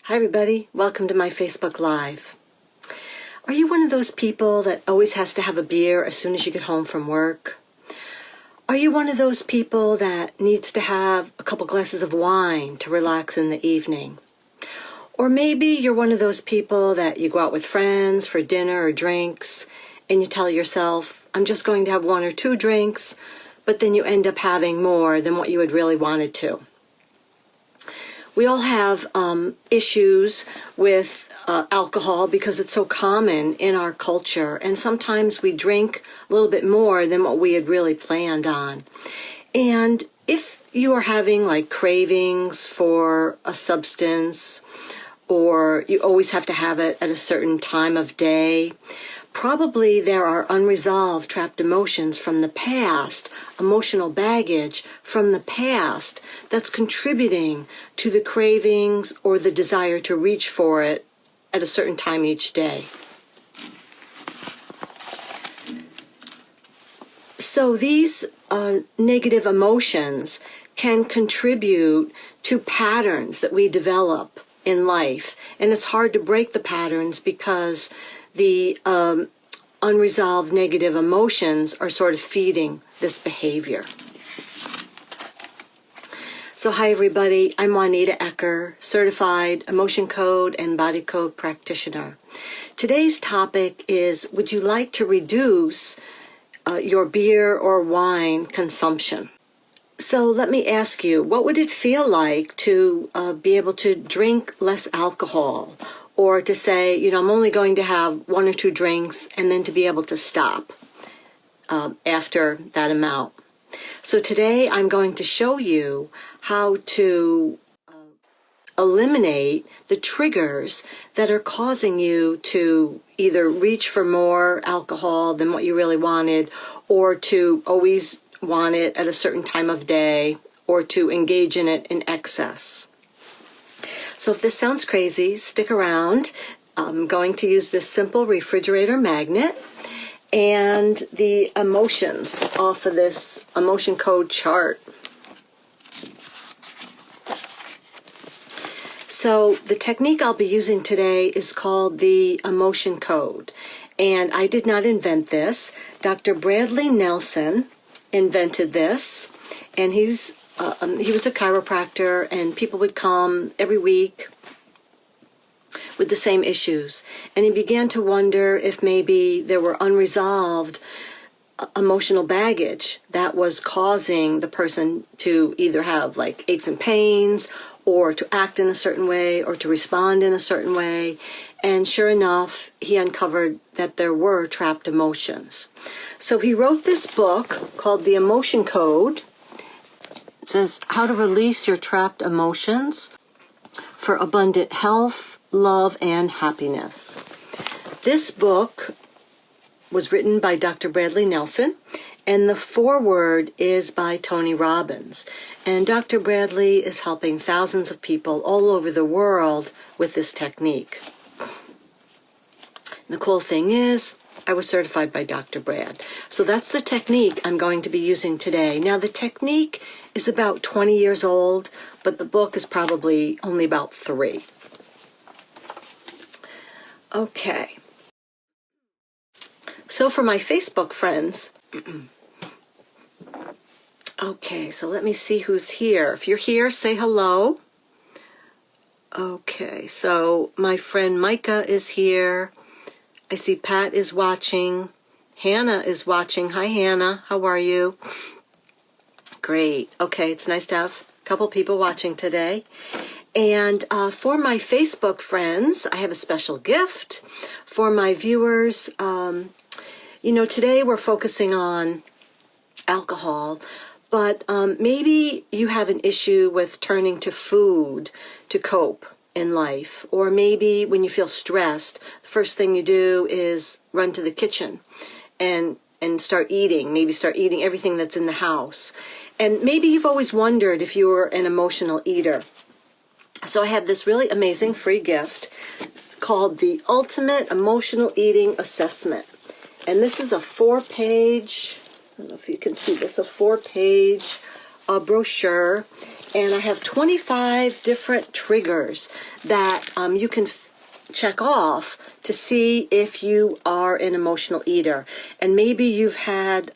Hi everybody, welcome to my Facebook Live. Are you one of those people that always has to have a beer as soon as you get home from work? Are you one of those people that needs to have a couple glasses of wine to relax in the evening? Or maybe you're one of those people that you go out with friends for dinner or drinks and you tell yourself, I'm just going to have one or two drinks, but then you end up having more than what you had really wanted to. We all have issues with alcohol because it's so common in our culture, and sometimes we drink a little bit more than what we had really planned on. And if you are having like cravings for a substance, or you always have to have it at a certain time of day, probably there are unresolved trapped emotions from the past, emotional baggage from the past that's contributing to the cravings or the desire to reach for it at a certain time each day. So these negative emotions can contribute to patterns that we develop in life. And it's hard to break the patterns because the unresolved negative emotions are sort of feeding this behavior. So hi everybody, I'm Juanita Ecker, certified emotion code and body code practitioner. Today's topic is, would you like to reduce your beer or wine consumption? So let me ask you, what would it feel like to be able to drink less alcohol? Or to say, I'm only going to have one or two drinks and then to be able to stop after that amount. So today I'm going to show you how to eliminate the triggers that are causing you to either reach for more alcohol than what you really wanted, or to always want it at a certain time of day, or to engage in it in excess. So if this sounds crazy, stick around. I'm going to use this simple refrigerator magnet and the emotions off of this emotion code chart. So the technique I'll be using today is called the emotion code. And I did not invent this. Dr. Bradley Nelson invented this, and he was a chiropractor, and people would come every week with the same issues. And he began to wonder if maybe there were unresolved emotional baggage that was causing the person to either have like aches and pains, or to act in a certain way, or to respond in a certain way. And sure enough, he uncovered that there were trapped emotions. So he wrote this book called The Emotion Code. It says, How to Release Your Trapped Emotions for Abundant Health, Love, and Happiness. This book was written by Dr. Bradley Nelson, and the foreword is by Tony Robbins. And Dr. Bradley is helping thousands of people all over the world with this technique. The cool thing is, I was certified by Dr. Brad. So that's the technique I'm going to be using today. Now the technique is about 20 years old, but the book is probably only about 3. Okay. So for my Facebook friends, okay, so let me see who's here. If you're here, say hello. Okay, so my friend Micah is here. I see Pat is watching. Hannah is watching. Hi, Hannah. How are you? Great. Okay, it's nice to have a couple people watching today. And for my Facebook friends, I have a special gift. For my viewers, today we're focusing on alcohol, but maybe you have an issue with turning to food to cope in life, or maybe when you feel stressed, the first thing you do is run to the kitchen and start eating, maybe start eating everything that's in the house. And maybe you've always wondered if you were an emotional eater. So I have this really amazing free gift. It's called the Ultimate Emotional Eating Assessment. And this is a 4-page, I don't know if you can see this, a 4-page a brochure, and I have 25 different triggers that you can check off to see if you are an emotional eater. And maybe you've had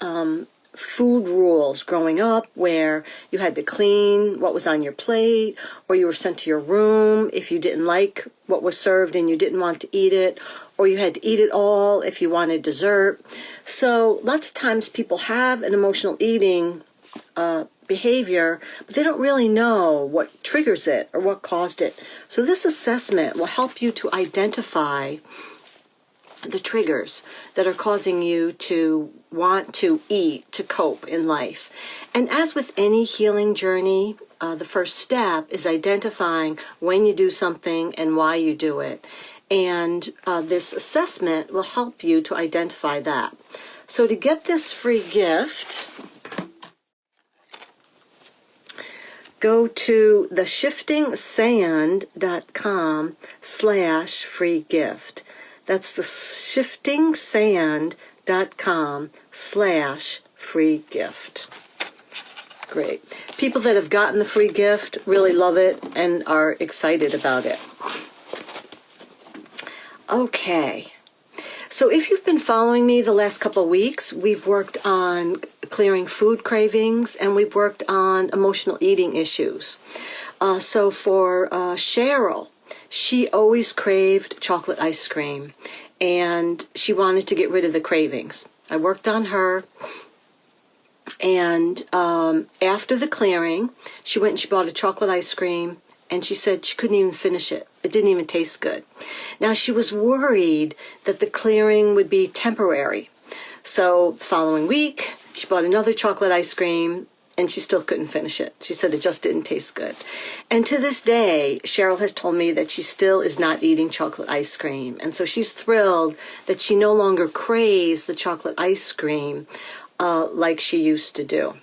food rules growing up where you had to clean what was on your plate, or you were sent to your room if you didn't like what was served and you didn't want to eat it, or you had to eat it all if you wanted dessert. So lots of times people have an emotional eating behavior, but they don't really know what triggers it or what caused it. So this assessment will help you to identify the triggers that are causing you to want to eat, to cope in life. And as with any healing journey, the first step is identifying when you do something and why you do it. And this assessment will help you to identify that. So to get this free gift, go to theshiftingsand.com/free gift. That's theshiftingsand.com/free gift. Great. People that have gotten the free gift really love it and are excited about it. Okay. So if you've been following me the last couple of weeks, we've worked on clearing food cravings and we've worked on emotional eating issues. So for Cheryl, she always craved chocolate ice cream and she wanted to get rid of the cravings. I worked on her, and after the clearing, she went and she bought a chocolate ice cream, and she said she couldn't even finish it. It didn't even taste good. Now, she was worried that the clearing would be temporary. So the following week, she bought another chocolate ice cream, and she still couldn't finish it. She said it just didn't taste good. And to this day, Cheryl has told me that she still is not eating chocolate ice cream. And so she's thrilled that she no longer craves the chocolate ice cream like she used to do.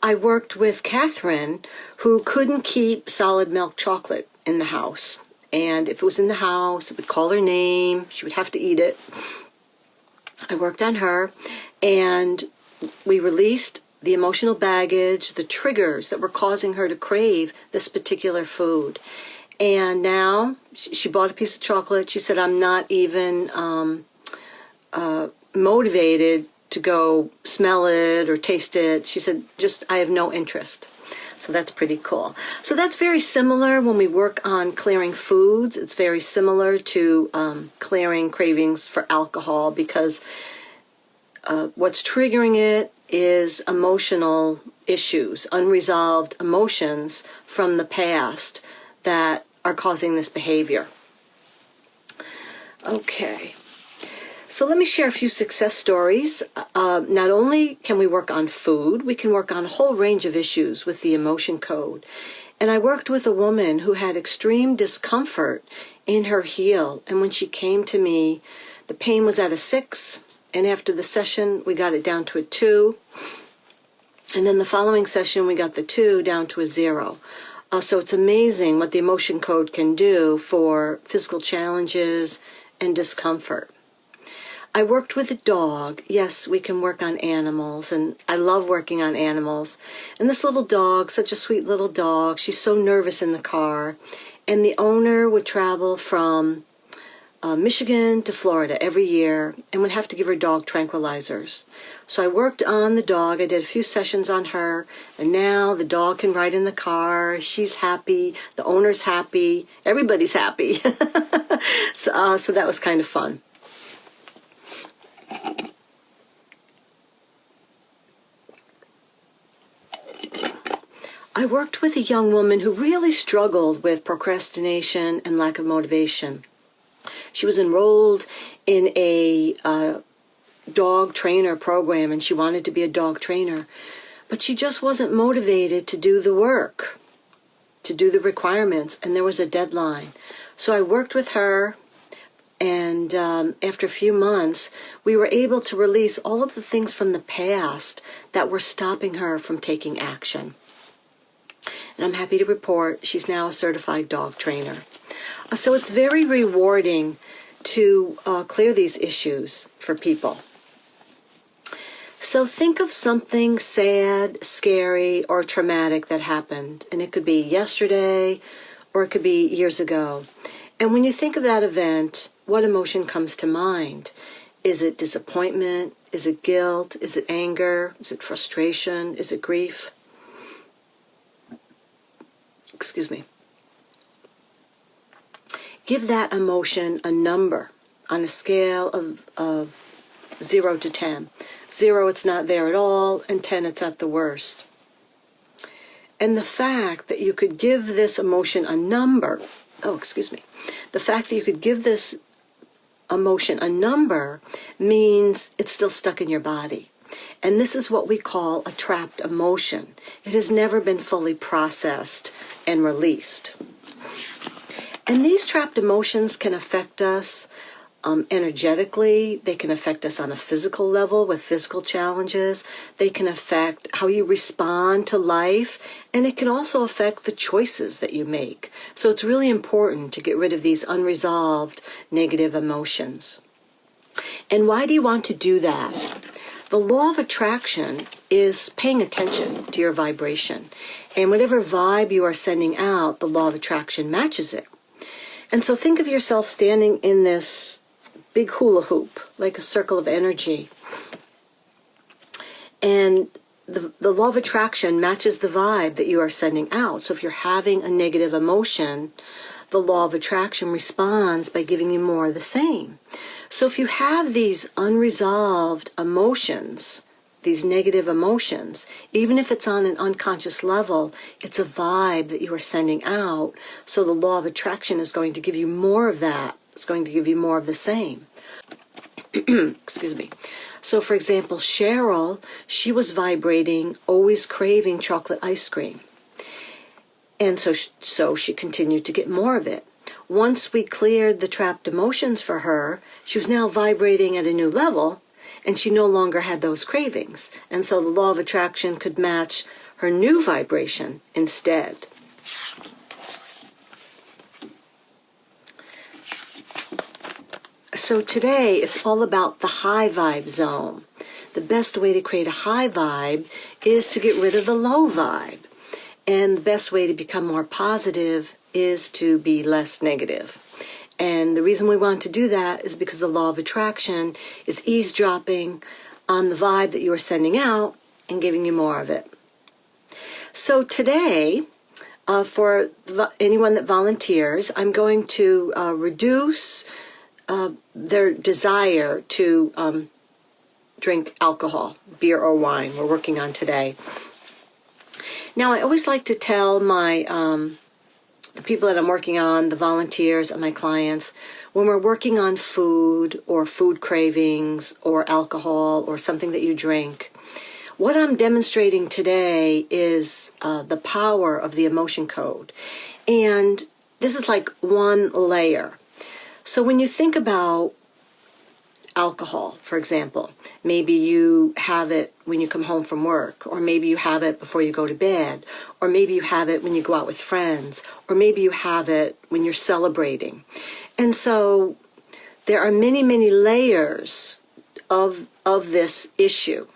I worked with Catherine, who couldn't keep solid milk chocolate in the house. And if it was in the house, it would call her name. She would have to eat it. I worked on her, and we released the emotional baggage, the triggers that were causing her to crave this particular food. And now she bought a piece of chocolate. She said, I'm not even motivated to go smell it or taste it. She said, I have no interest. So that's pretty cool. So that's very similar when we work on clearing foods. It's very similar to clearing cravings for alcohol, because what's triggering it is emotional issues, unresolved emotions from the past that are causing this behavior. Okay. So let me share a few success stories. Not only can we work on food, we can work on a whole range of issues with the emotion code. And I worked with a woman who had extreme discomfort in her heel. And when she came to me, the pain was at a 6. And after the session, we got it down to a 2. And then the following session, we got the 2 down to a 0. So it's amazing what the emotion code can do for physical challenges and discomfort. I worked with a dog. Yes, we can work on animals, and I love working on animals. And this little dog, such a sweet little dog, she's so nervous in the car. And the owner would travel from Michigan to Florida every year and would have to give her dog tranquilizers. So I worked on the dog. I did a few sessions on her, and now the dog can ride in the car. She's happy. The owner's happy. Everybody's happy. So that was kind of fun. I worked with a young woman who really struggled with procrastination and lack of motivation. She was enrolled in a dog trainer program, and she wanted to be a dog trainer, but she just wasn't motivated to do the work, to do the requirements, and there was a deadline. So I worked with her, and after a few months, we were able to release all of the things from the past that were stopping her from taking action. And I'm happy to report she's now a certified dog trainer. So it's very rewarding to clear these issues for people. So think of something sad, scary, or traumatic that happened. And it could be yesterday or it could be years ago. And when you think of that event, what emotion comes to mind? Is it disappointment? Is it guilt? Is it anger? Is it frustration? Is it grief? Excuse me. Give that emotion a number on a scale of 0 to 10. 0, it's not there at all, and 10, it's at the worst. And the fact that you could give this emotion a number, the fact that you could give this emotion a number means it's still stuck in your body. And this is what we call a trapped emotion. It has never been fully processed and released. And these trapped emotions can affect us energetically. They can affect us on a physical level with physical challenges. They can affect how you respond to life, and it can also affect the choices that you make. So it's really important to get rid of these unresolved negative emotions. And why do you want to do that? The law of attraction is paying attention to your vibration. And whatever vibe you are sending out, the law of attraction matches it. And so think of yourself standing in this big hula hoop, like a circle of energy. And the law of attraction matches the vibe that you are sending out. So if you're having a negative emotion, the law of attraction responds by giving you more of the same. So if you have these unresolved emotions, these negative emotions, even if it's on an unconscious level, it's a vibe that you are sending out. So the law of attraction is going to give you more of that. It's going to give you more of the same. Excuse me. So for example, Cheryl, she was vibrating, always craving chocolate ice cream. And so she continued to get more of it. Once we cleared the trapped emotions for her, she was now vibrating at a new level, and she no longer had those cravings. And so the law of attraction could match her new vibration instead. So today, it's all about the high vibe zone. The best way to create a high vibe is to get rid of the low vibe. And the best way to become more positive is to be less negative. And the reason we want to do that is because the law of attraction is eavesdropping on the vibe that you are sending out and giving you more of it. So today, for anyone that volunteers, I'm going to reduce their desire to drink alcohol, beer or wine. We're working on today. Now, I always like to tell my the people that I'm working on, the volunteers and my clients, when we're working on food or food cravings or alcohol or something that you drink, what I'm demonstrating today is the power of the emotion code. And this is like one layer. So when you think about alcohol, for example, maybe you have it when you come home from work, or maybe you have it before you go to bed, or maybe you have it when you go out with friends, or maybe you have it when you're celebrating. And so there are many, many layers of this issue.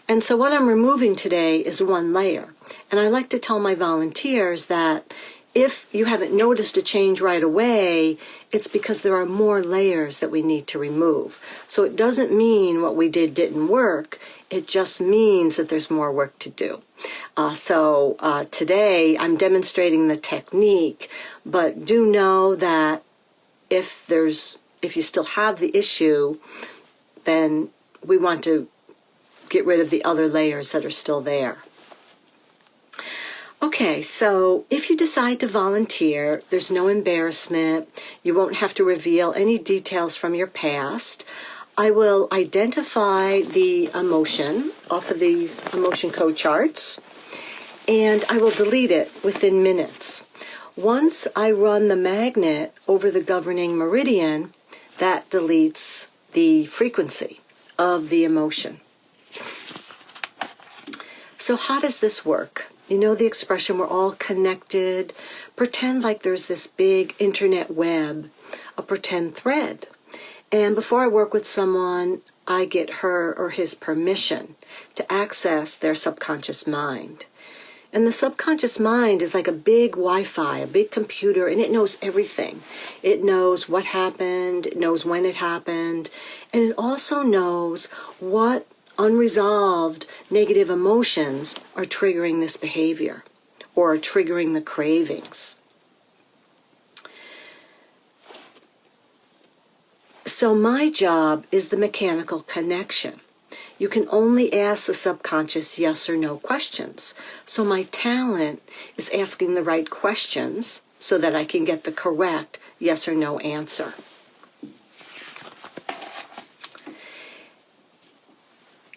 And so what I'm removing today is one layer. And I like to tell my volunteers that if you haven't noticed a change right away, it's because there are more layers that we need to remove. So it doesn't mean what we did didn't work. It just means that there's more work to do. So today I'm demonstrating the technique, but do know that if you still have the issue, then we want to get rid of the other layers that are still there. Okay, so if you decide to volunteer, there's no embarrassment. You won't have to reveal any details from your past. I will identify the emotion off of these emotion code charts, and I will delete it within minutes. Once I run the magnet over the governing meridian, that deletes the frequency of the emotion. So how does this work? You know the expression, we're all connected. Pretend like there's this big internet web, a pretend thread. And before I work with someone, I get her or his permission to access their subconscious mind. And the subconscious mind is like a big Wi-Fi, a big computer, and it knows everything. It knows what happened, it knows when it happened, and it also knows what unresolved negative emotions are triggering this behavior or are triggering the cravings. So my job is the mechanical connection. You can only ask the subconscious yes or no questions. So my talent is asking the right questions so that I can get the correct yes or no answer.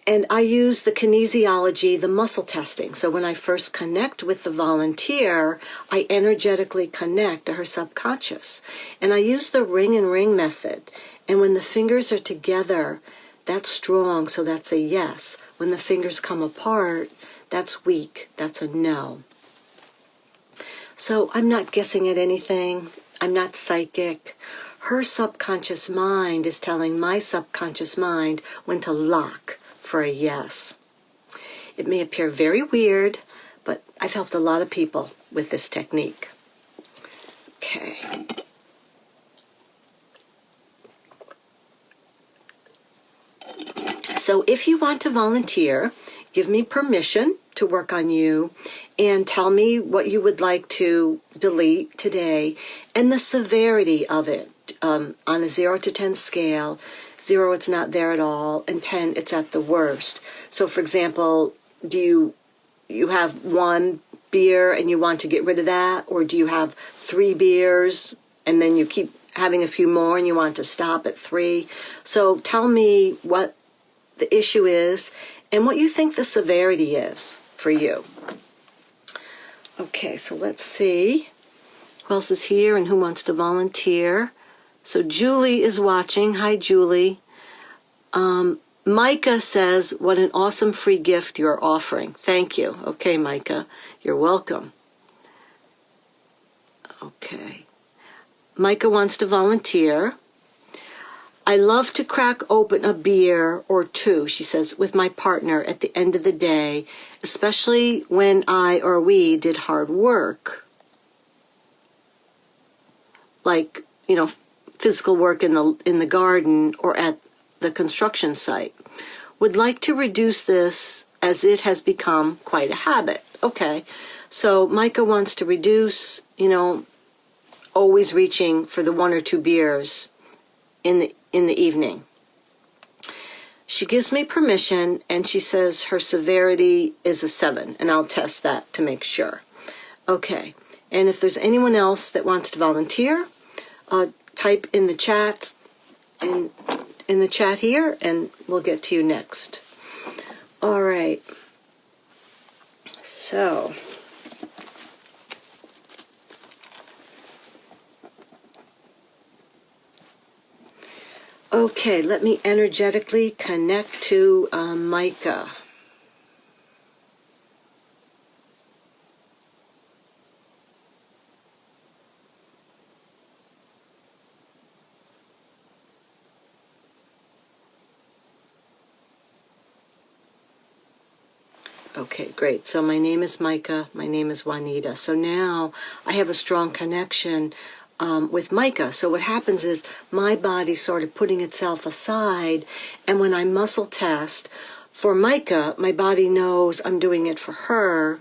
And I use the kinesiology, the muscle testing. So when I first connect with the volunteer, I energetically connect to her subconscious. And I use the ring and ring method. And when the fingers are together, that's strong, so that's a yes. When the fingers come apart, that's weak, that's a no. So I'm not guessing at anything. I'm not psychic. Her subconscious mind is telling my subconscious mind when to lock for a yes. It may appear very weird, but I've helped a lot of people with this technique. Okay. So if you want to volunteer, give me permission to work on you and tell me what you would like to delete today and the severity of it on a 0 to 10 scale. 0, it's not there at all, and 10, it's at the worst. So for example, do you have 1 beer and you want to get rid of that? Or do you have 3 beers and then you keep having a few more and you want to stop at 3? So tell me what the issue is and what you think the severity is for you. Okay, so let's see who else is here and who wants to volunteer. So Julie is watching. Hi, Julie. Micah says, what an awesome free gift you're offering. Thank you. Okay, Micah, you're welcome. Okay. Micah wants to volunteer. I love to crack open a beer or 2, she says, with my partner at the end of the day, especially when I or we did hard work. Like, physical work in the garden or at the construction site. Would like to reduce this as it has become quite a habit. Okay, so Micah wants to reduce, always reaching for the 1 or 2 beers in the evening. She gives me permission and she says her severity is a 7, and I'll test that to make sure. Okay, and if there's anyone else that wants to volunteer, type in the chat in the chat here and we'll get to you next. All right. So okay, let me energetically connect to Micah. Okay, great. So my name is Micah. My name is Juanita. So now I have a strong connection with Micah. So what happens is my body's sort of putting itself aside, and when I muscle test for Micah, my body knows I'm doing it for her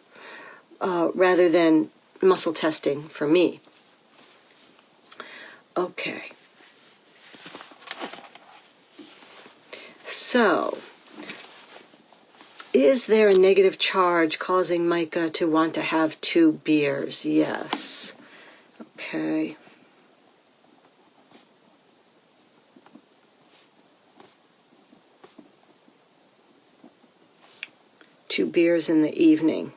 rather than muscle testing for me. Okay. So, is there a negative charge causing Micah to want to have 2 beers? Yes. Okay. Two beers in the evening.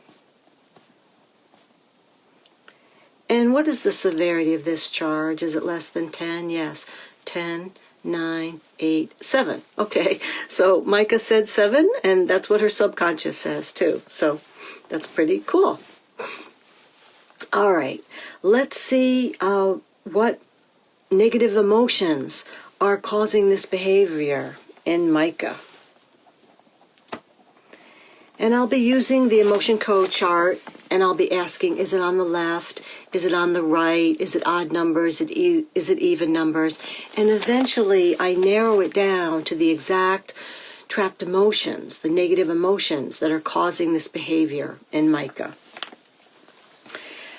And what is the severity of this charge? Is it less than 10? Yes. 10, 9, 8, 7. Okay, so Micah said 7, and that's what her subconscious says too. So that's pretty cool. All right, let's see what negative emotions are causing this behavior in Micah. And I'll be using the emotion code chart, and I'll be asking, is it on the left? Is it on the right? Is it odd numbers? Is it even numbers? And eventually I narrow it down to the exact trapped emotions, the negative emotions that are causing this behavior in Micah.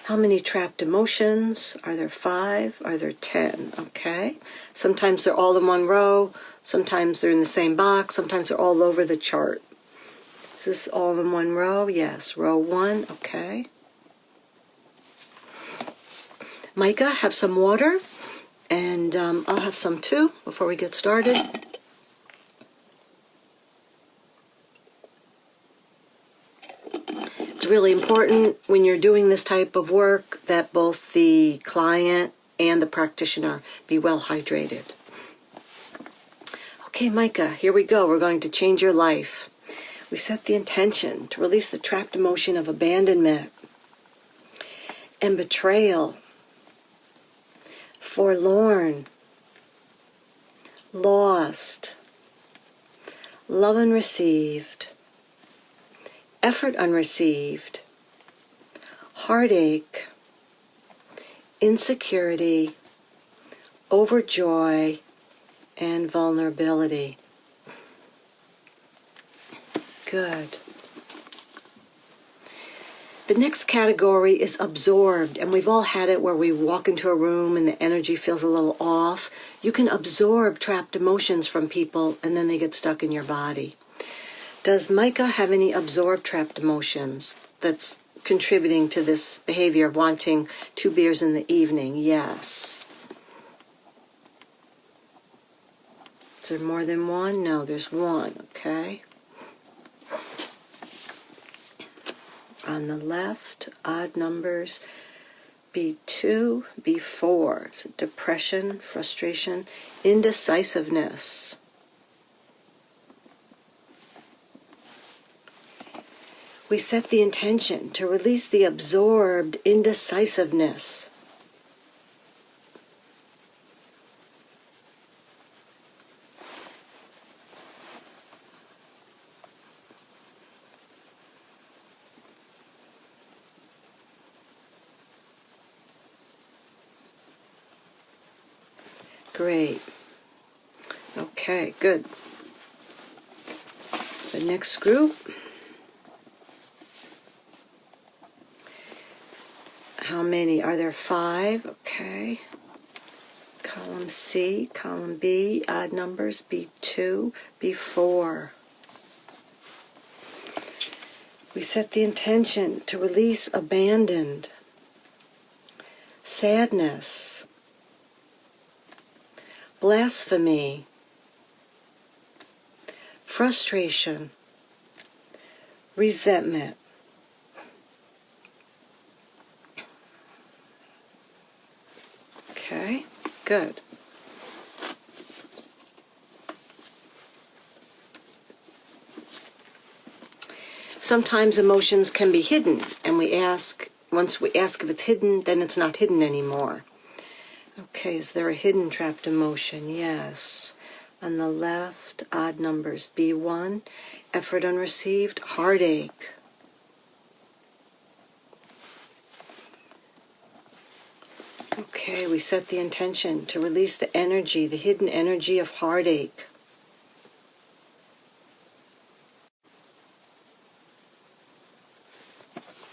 How many trapped emotions? Are there 5? Are there 10? Okay. Sometimes they're all in one row. Sometimes they're in the same box. Sometimes they're all over the chart. Is this all in one row? Yes. Row 1. Okay. Micah, have some water. And I'll have some too before we get started. It's really important when you're doing this type of work that both the client and the practitioner be well hydrated. Okay, Micah, here we go. We're going to change your life. We set the intention to release the trapped emotion of abandonment and betrayal, forlorn, lost, love unreceived, effort unreceived, heartache, insecurity, overjoy, and vulnerability. Good. The next category is absorbed, and we've all had it where we walk into a room and the energy feels a little off. You can absorb trapped emotions from people and then they get stuck in your body. Does Micah have any absorbed trapped emotions that's contributing to this behavior of wanting 2 beers in the evening? Yes. Is there more than one? No, there's one. Okay. On the left, odd numbers, B2, B4. It's depression, frustration, indecisiveness. We set the intention to release the absorbed indecisiveness. Great. Okay, good. The next group. How many? Are there 5? Okay. Column C, column B, odd numbers, B2, B4. We set the intention to release abandoned, sadness, blasphemy, frustration, resentment. Okay, good. Sometimes emotions can be hidden, and once we ask if it's hidden, then it's not hidden anymore. Okay, is there a hidden trapped emotion? Yes. On the left, odd numbers, B1, effort unreceived, heartache. Okay, we set the intention to release the energy, the hidden energy of heartache.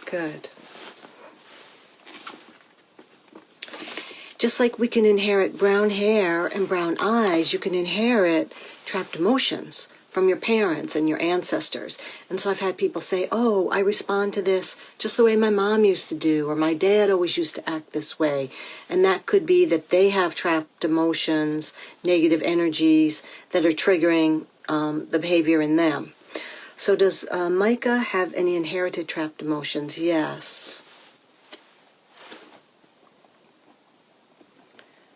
Good. Just like we can inherit brown hair and brown eyes, you can inherit trapped emotions from your parents and your ancestors. And so I've had people say, oh, I respond to this just the way my mom used to do, or my dad always used to act this way. And that could be that they have trapped emotions, negative energies that are triggering the behavior in them. So does Micah have any inherited trapped emotions? Yes.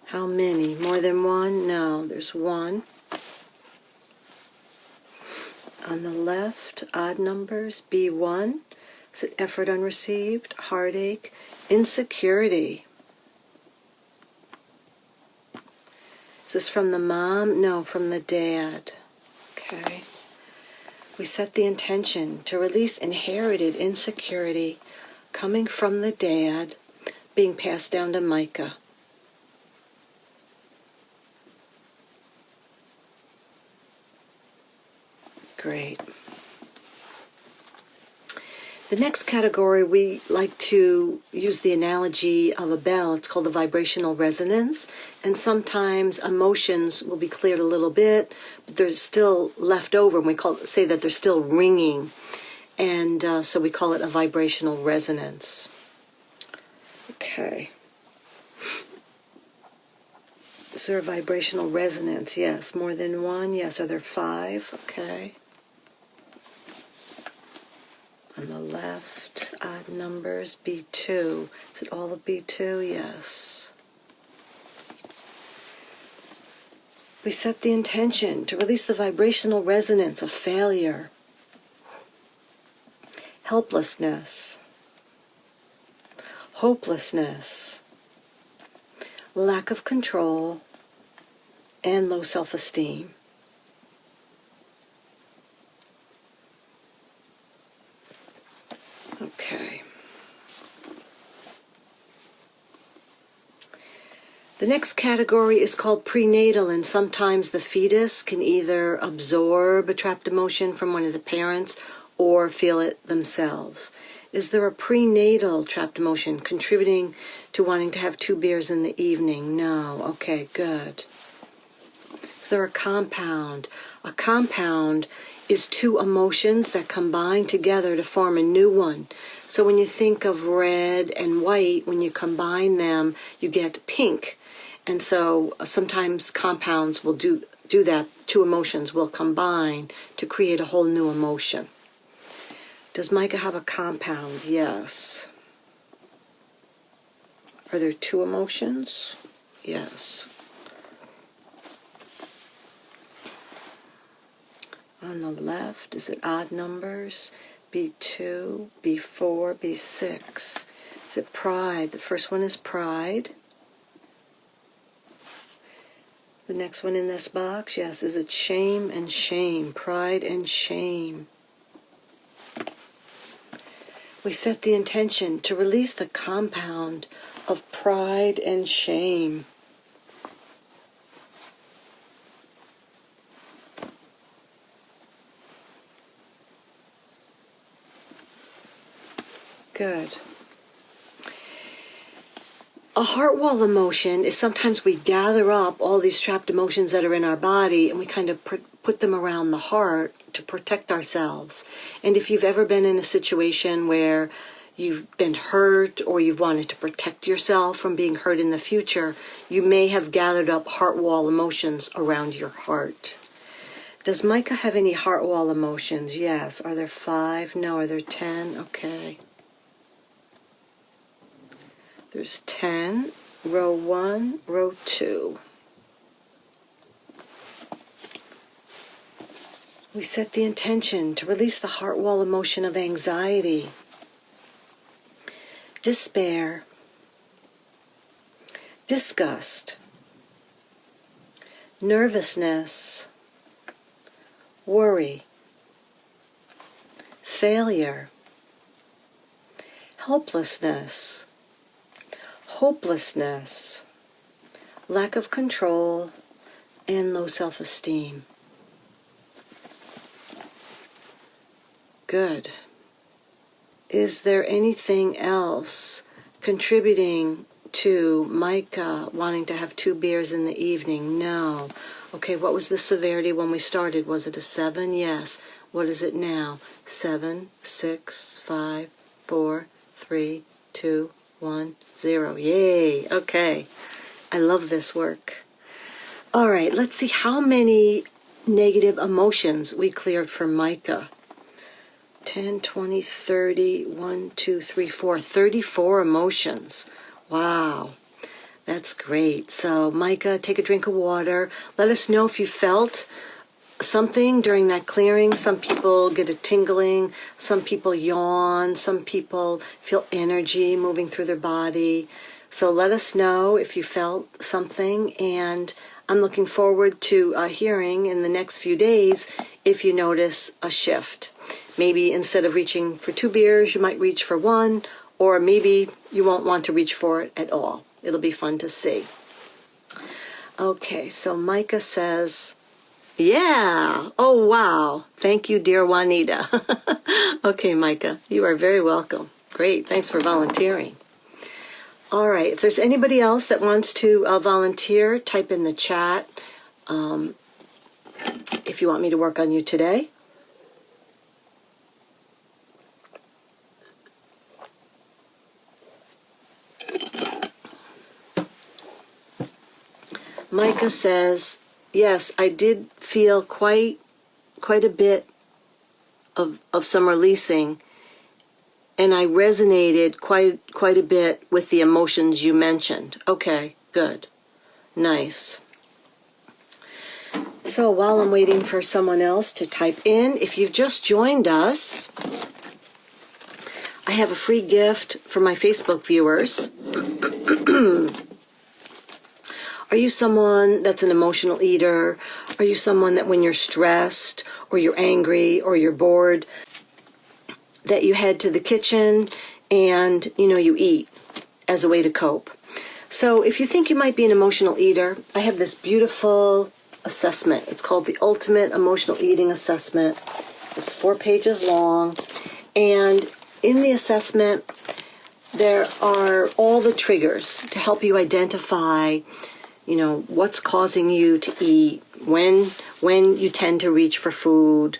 How many? More than one? No, there's one. On the left, odd numbers, B1. Is it effort unreceived, heartache, insecurity? Is this from the mom? No, from the dad. Okay. We set the intention to release inherited insecurity coming from the dad, being passed down to Micah. Great. The next category, we like to use the analogy of a bell. It's called the vibrational resonance. And sometimes emotions will be cleared a little bit, but there's still left over. And we say that they're still ringing. And so we call it a vibrational resonance. Okay. Is there a vibrational resonance? Yes. More than one? Yes. Are there 5? Okay. On the left, odd numbers, B2. Is it all of B2? Yes. We set the intention to release the vibrational resonance of failure, helplessness, hopelessness, lack of control, and low self-esteem. Okay. The next category is called prenatal, and sometimes the fetus can either absorb a trapped emotion from one of the parents or feel it themselves. Is there a prenatal trapped emotion contributing to wanting to have 2 beers in the evening? No. Okay, good. Is there a compound? A compound is 2 emotions that combine together to form a new one. So when you think of red and white, when you combine them, you get pink. And so sometimes compounds will do that. 2 emotions will combine to create a whole new emotion. Does Micah have a compound? Yes. Are there 2 emotions? Yes. On the left, is it odd numbers? B2, B4, B6. Is it pride? The first one is pride. The next one in this box, yes, is it shame and shame? Pride and shame. We set the intention to release the compound of pride and shame. Good. A heart wall emotion is sometimes we gather up all these trapped emotions that are in our body and we kind of put them around the heart to protect ourselves. And if you've ever been in a situation where you've been hurt or you've wanted to protect yourself from being hurt in the future, you may have gathered up heart wall emotions around your heart. Does Micah have any heart wall emotions? Yes. Are there 5? No. Are there 10? Okay. There's 10, row 1, row 2. We set the intention to release the heart wall emotion of anxiety, despair, disgust, nervousness, worry, failure, helplessness, hopelessness, lack of control, and low self-esteem. Good. Is there anything else contributing to Micah wanting to have 2 beers in the evening? No. Okay, what was the severity when we started? Was it a 7? Yes. What is it now? 7, 6, 5, 4, 3, 2, 1, 0. Yay. Okay. I love this work. All right, let's see how many negative emotions we cleared for Micah. 10, 20, 30, 1, 2, 3, 4. 34 emotions. Wow. That's great. So, Micah, take a drink of water. Let us know if you felt something during that clearing. Some people get a tingling, some people yawn, some people feel energy moving through their body. So let us know if you felt something, and I'm looking forward to hearing in the next few days if you notice a shift. Maybe instead of reaching for 2 beers, you might reach for 1, or maybe you won't want to reach for it at all. It'll be fun to see. Okay, so Micah says, yeah, oh wow, thank you, dear Juanita. Okay, Micah, you are very welcome. Great, thanks for volunteering. All right, if there's anybody else that wants to volunteer, type in the chat if you want me to work on you today. Micah says, yes, I did feel quite a bit of some releasing, and I resonated quite a bit with the emotions you mentioned. Okay, good. Nice. So while I'm waiting for someone else to type in, if you've just joined us, I have a free gift for my Facebook viewers. Are you someone that's an emotional eater? Are you someone that when you're stressed or you're angry or you're bored, that you head to the kitchen and, you eat as a way to cope? So if you think you might be an emotional eater, I have this beautiful assessment. It's called the Ultimate Emotional Eating Assessment. It's 4 pages long. And in the assessment, there are all the triggers to help you identify what's causing you to eat, when you tend to reach for food.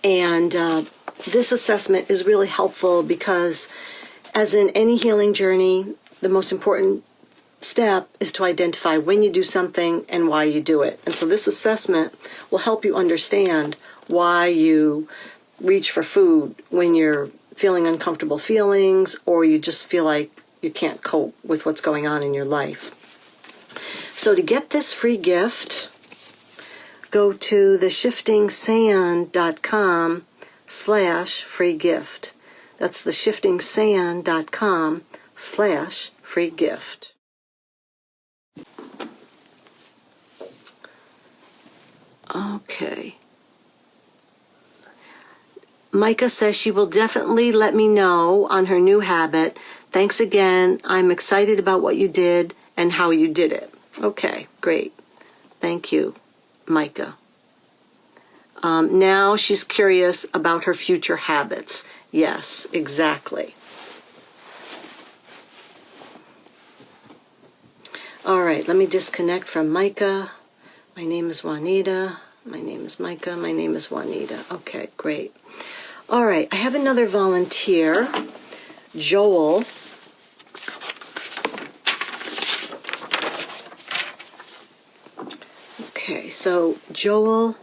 And this assessment is really helpful because, as in any healing journey, the most important step is to identify when you do something and why you do it. And so this assessment will help you understand why you reach for food when you're feeling uncomfortable feelings or you just feel like you can't cope with what's going on in your life. So to get this free gift, go to theshiftingsand.com/free gift. That's theshiftingsand.com/free gift. Okay. Micah says she will definitely let me know on her new habit. Thanks again. I'm excited about what you did and how you did it. Okay, great. Thank you, Micah. Now she's curious about her future habits. Yes, exactly. All right, let me disconnect from Micah. My name is Juanita. My name is Micah. My name is Juanita. Okay, great. All right, I have another volunteer, Joel. Okay, so Joel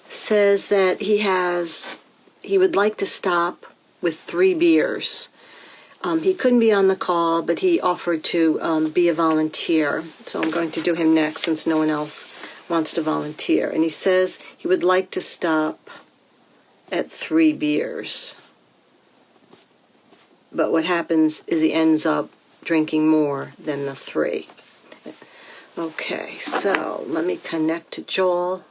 says that he would like to stop with 3 beers. He couldn't be on the call, but he offered to be a volunteer. So I'm going to do him next since no one else wants to volunteer. And he says he would like to stop at 3 beers. But what happens is he ends up drinking more than the 3. Okay, so let me connect to Joel.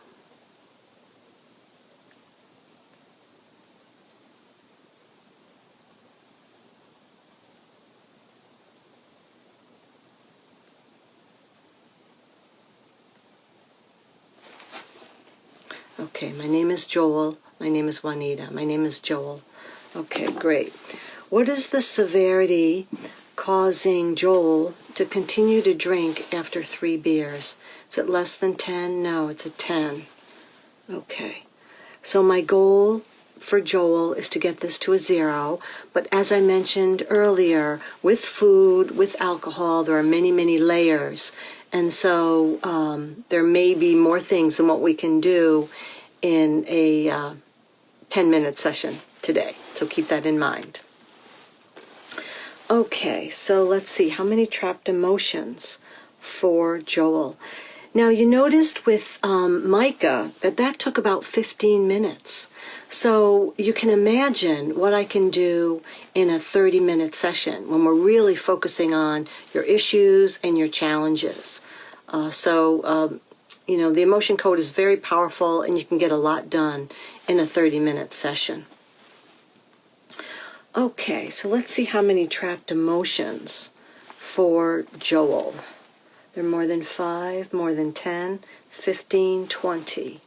Okay, my name is Joel. My name is Juanita. My name is Joel. Okay, great. What is the severity causing Joel to continue to drink after 3 beers? Is it less than 10? No, it's a 10. Okay. So my goal for Joel is to get this to a 0. But as I mentioned earlier, with food, with alcohol, there are many, many layers. And so there may be more things than what we can do in a 10-minute session today. So keep that in mind. Okay, so let's see. How many trapped emotions for Joel? Now, you noticed with Micah that took about 15 minutes. So you can imagine what I can do in a 30-minute session when we're really focusing on your issues and your challenges. The emotion code is very powerful, and you can get a lot done in a 30-minute session. Okay, so let's see how many trapped emotions for Joel. There are more than 5, more than 10, 15, 20.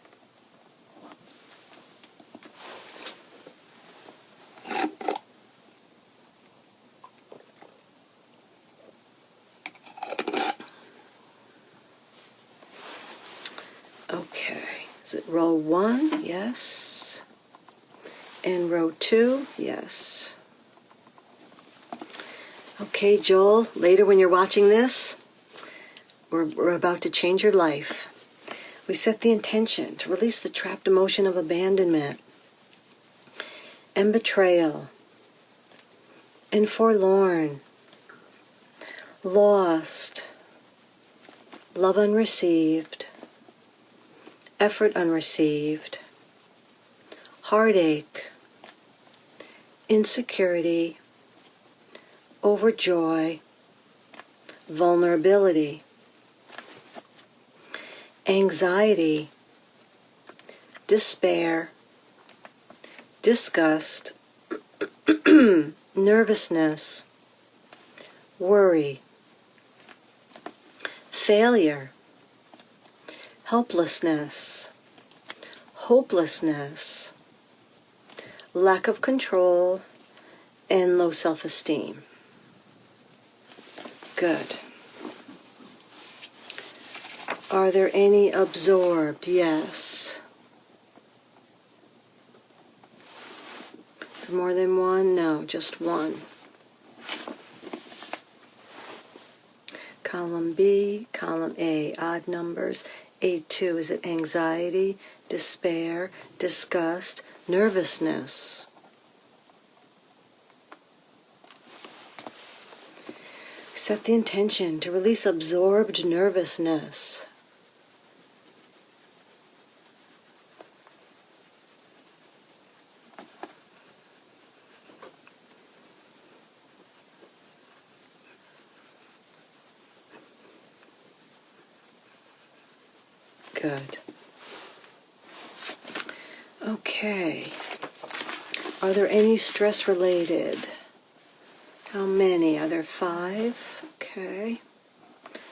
Okay, is it row 1? Yes. And row 2? Yes. Okay, Joel, later when you're watching this, we're about to change your life. We set the intention to release the trapped emotion of abandonment and betrayal and forlorn, lost, love unreceived, effort unreceived, heartache, insecurity, overjoy, vulnerability, anxiety, despair, disgust, nervousness, worry, failure, helplessness, hopelessness, lack of control, and low self-esteem. Good. Are there any absorbed? Yes. Is there more than one? No, just one. Column B, column A, odd numbers. A2, is it anxiety, despair, disgust, nervousness? Set the intention to release absorbed nervousness. Good. Okay. Are there any stress-related? How many? Are there 5? Okay.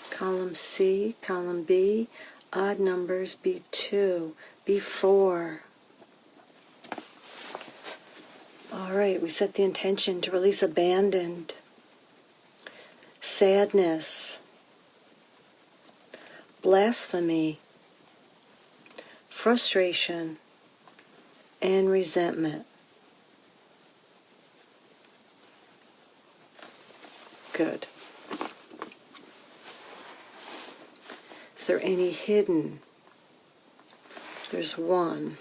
Column C, column B, odd numbers, B2, B4. All right, we set the intention to release abandoned, sadness, blasphemy, frustration, and resentment. Good. Is there any hidden? There's 1.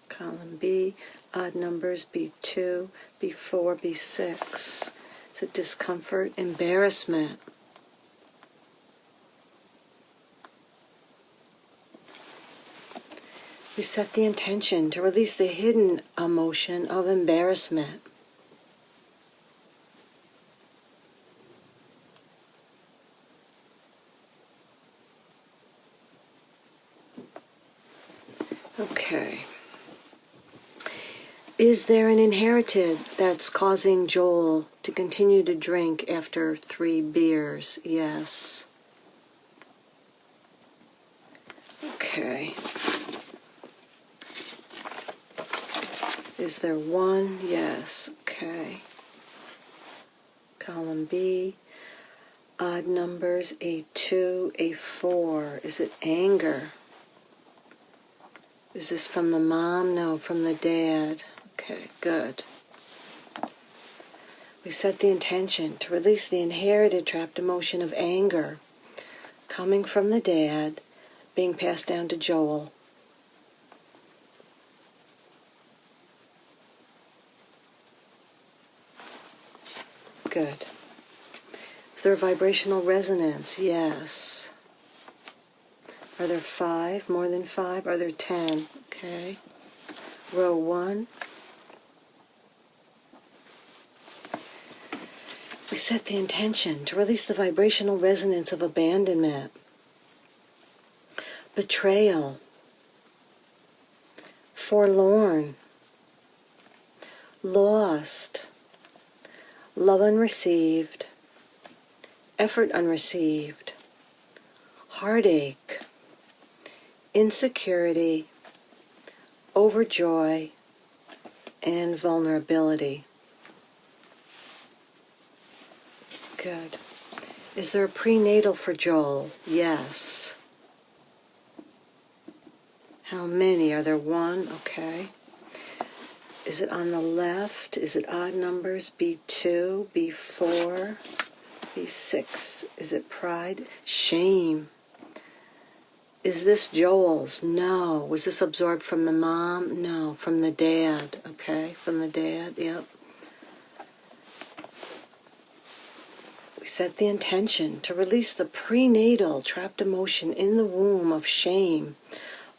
Column B, odd numbers, B2, B4, B6. It's a discomfort, embarrassment. We set the intention to release the hidden emotion of embarrassment. Okay. Is there an inherited that's causing Joel to continue to drink after 3 beers? Yes. Okay. Is there 1? Yes. Okay. Column B, odd numbers, A2, A4. Is it anger? Is this from the mom? No, from the dad. Okay, good. We set the intention to release the inherited trapped emotion of anger coming from the dad, being passed down to Joel. Good. Is there a vibrational resonance? Yes. Are there 5? More than 5? Are there 10? Okay. Row 1. We set the intention to release the vibrational resonance of abandonment, betrayal, forlorn, lost, love unreceived, effort unreceived, heartache, insecurity, overjoy, and vulnerability. Good. Is there a prenatal for Joel? Yes. How many? Are there one? Okay. Is it on the left? Is it odd numbers? B2, B4, B6. Is it pride? Shame. Is this Joel's? No. Was this absorbed from the mom? No. From the dad. Okay. From the dad. Yep. We set the intention to release the prenatal trapped emotion in the womb of shame,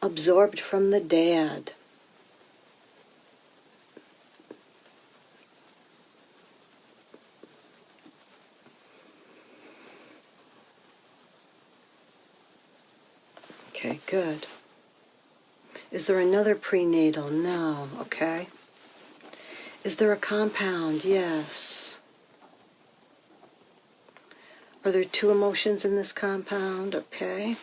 absorbed from the dad. Okay, good. Is there another prenatal? No. Okay. Is there a compound? Yes. Are there two emotions in this compound? Okay.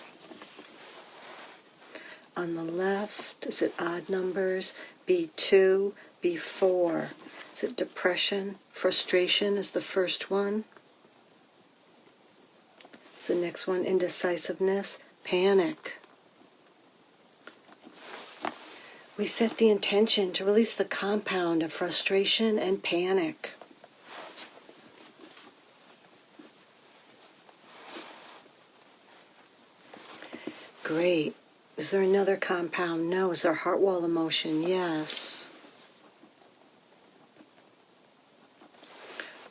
On the left, is it odd numbers? B2, B4. Is it depression? Frustration is the first one. Is the next one indecisiveness? Panic. We set the intention to release the compound of frustration and panic. Great. Is there another compound? No. Is there heart wall emotion? Yes.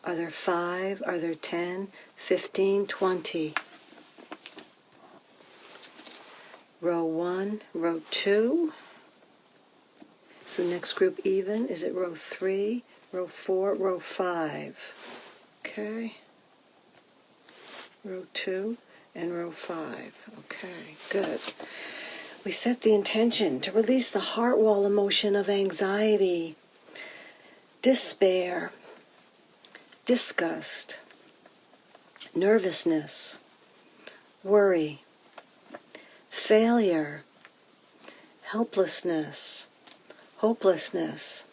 Are there 5? Are there 10, 15, 20? Row 1, row 2. Is the next group even? Is it row 3, row 4, row 5? Okay. Row 2 and row 5. Okay, good. We set the intention to release the heart wall emotion of anxiety, despair, disgust, nervousness, worry, failure, helplessness, hopelessness,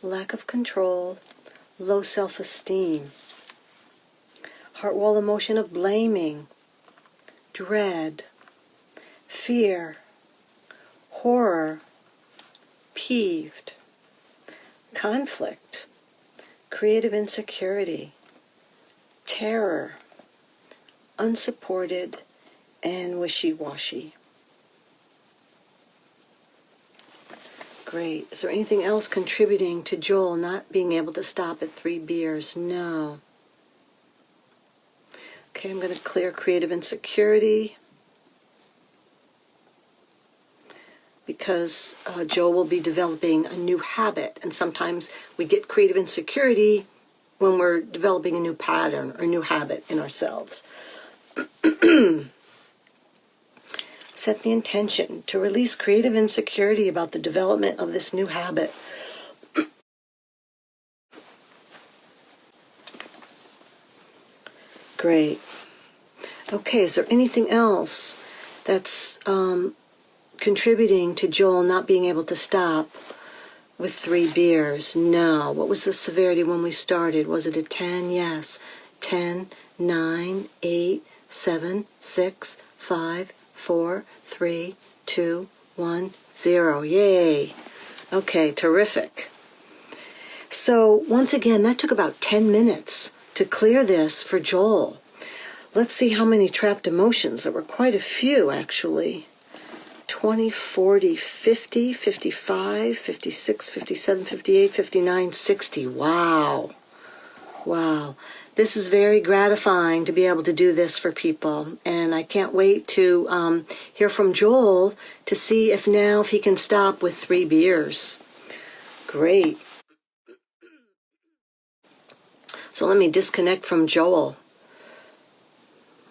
lack of control, low self-esteem, heart wall emotion of blaming, dread, fear, horror, peeved, conflict, creative insecurity, terror, unsupported, and wishy-washy. Great. Is there anything else contributing to Joel not being able to stop at 3 beers? No. Okay, I'm going to clear creative insecurity because Joel will be developing a new habit, and sometimes we get creative insecurity when we're developing a new pattern or new habit in ourselves. Set the intention to release creative insecurity about the development of this new habit. Great. Okay, is there anything else that's contributing to Joel not being able to stop with 3 beers? No. What was the severity when we started? Was it a 10? Yes. 10, 9, 8, 7, 6, 5, 4, 3, 2, 1, 0. Yay. Okay, terrific. So once again, that took about 10 minutes to clear this for Joel. Let's see how many trapped emotions. There were quite a few, actually. 20, 40, 50, 55, 56, 57, 58, 59, 60. Wow. Wow. This is very gratifying to be able to do this for people. And I can't wait to hear from Joel to see if he can stop with 3 beers. Great. So let me disconnect from Joel.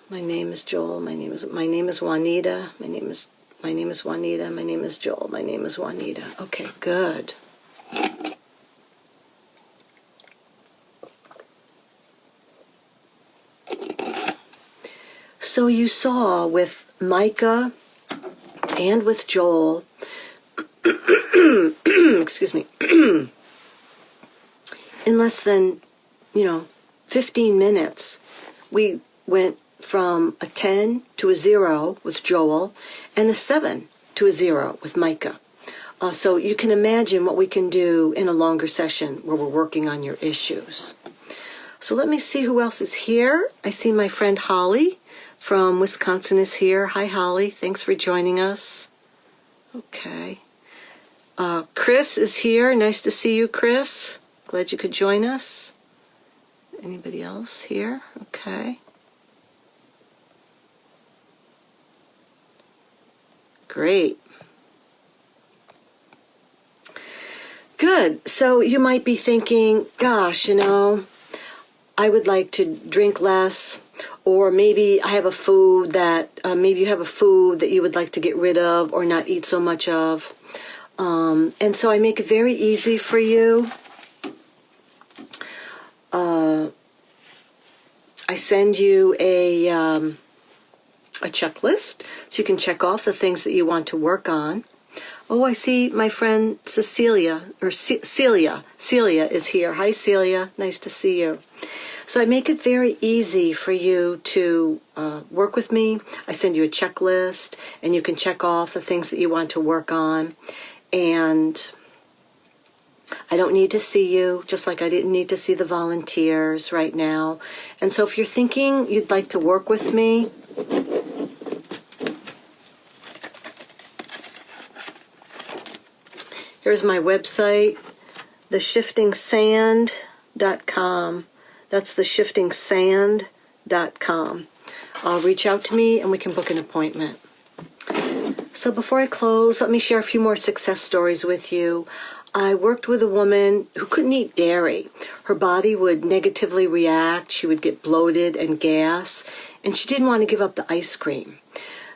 My name is Joel. My name is Juanita. My name is Juanita. My name is Joel. My name is Juanita. Okay, good. So you saw with Micah and with Joel, excuse me, in less than, 15 minutes, we went from a 10 to a 0 with Joel and a 7 to a 0 with Micah. So you can imagine what we can do in a longer session where we're working on your issues. So let me see who else is here. I see my friend Holly from Wisconsin is here. Hi, Holly. Thanks for joining us. Okay. Chris is here. Nice to see you, Chris. Glad you could join us. Anybody else here? Okay. Great. Good. So you might be thinking, gosh, I would like to drink less, or maybe I have a food that, maybe you have a food that you would like to get rid of or not eat so much of. And so I make it very easy for you. I send you a checklist so you can check off the things that you want to work on. Oh, I see my friend Celia is here. Hi, Celia. Nice to see you. So I make it very easy for you to work with me. I send you a checklist, and you can check off the things that you want to work on. And I don't need to see you, just like I didn't need to see the volunteers right now. And so if you're thinking you'd like to work with me, here's my website, theshiftingsand.com. That's theshiftingsand.com. Reach out to me and we can book an appointment. So before I close, let me share a few more success stories with you. I worked with a woman who couldn't eat dairy. Her body would negatively react. She would get bloated and gas, and she didn't want to give up the ice cream.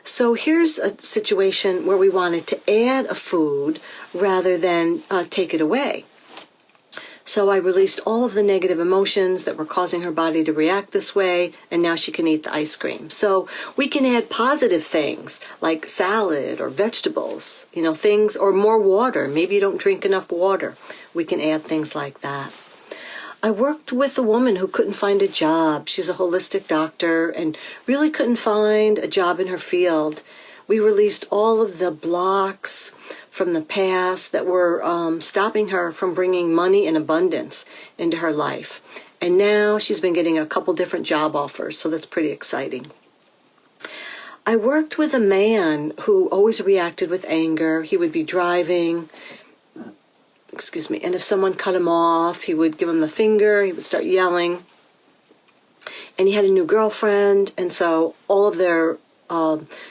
So here's a situation where we wanted to add a food rather than take it away. So I released all of the negative emotions that were causing her body to react this way, and now she can eat the ice cream. So we can add positive things like salad or vegetables, things, or more water. Maybe you don't drink enough water. We can add things like that. I worked with a woman who couldn't find a job. She's a holistic doctor and really couldn't find a job in her field. We released all of the blocks from the past that were stopping her from bringing money and abundance into her life. And now she's been getting a couple different job offers, so that's pretty exciting. I worked with a man who always reacted with anger. He would be driving, and if someone cut him off, he would give him the finger, he would start yelling. And he had a new girlfriend, and so all of their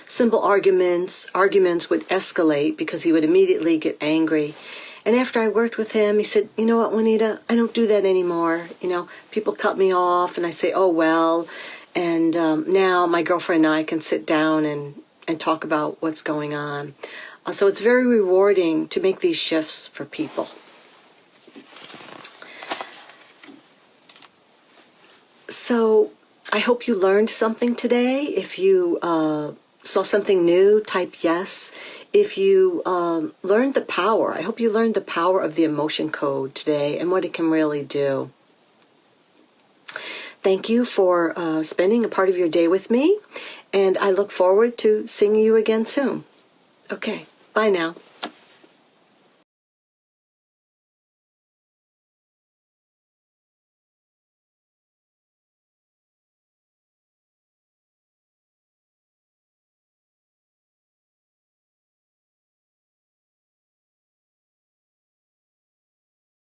simple arguments would escalate because he would immediately get angry. And after I worked with him, he said, you know what, Juanita, I don't do that anymore. People cut me off and I say, oh, well. And now my girlfriend and I can sit down and talk about what's going on. So it's very rewarding to make these shifts for people. So I hope you learned something today. If you saw something new, type yes. If you learned the power, I hope you learned the power of the emotion code today and what it can really do. Thank you for spending a part of your day with me, and I look forward to seeing you again soon. Okay, bye now.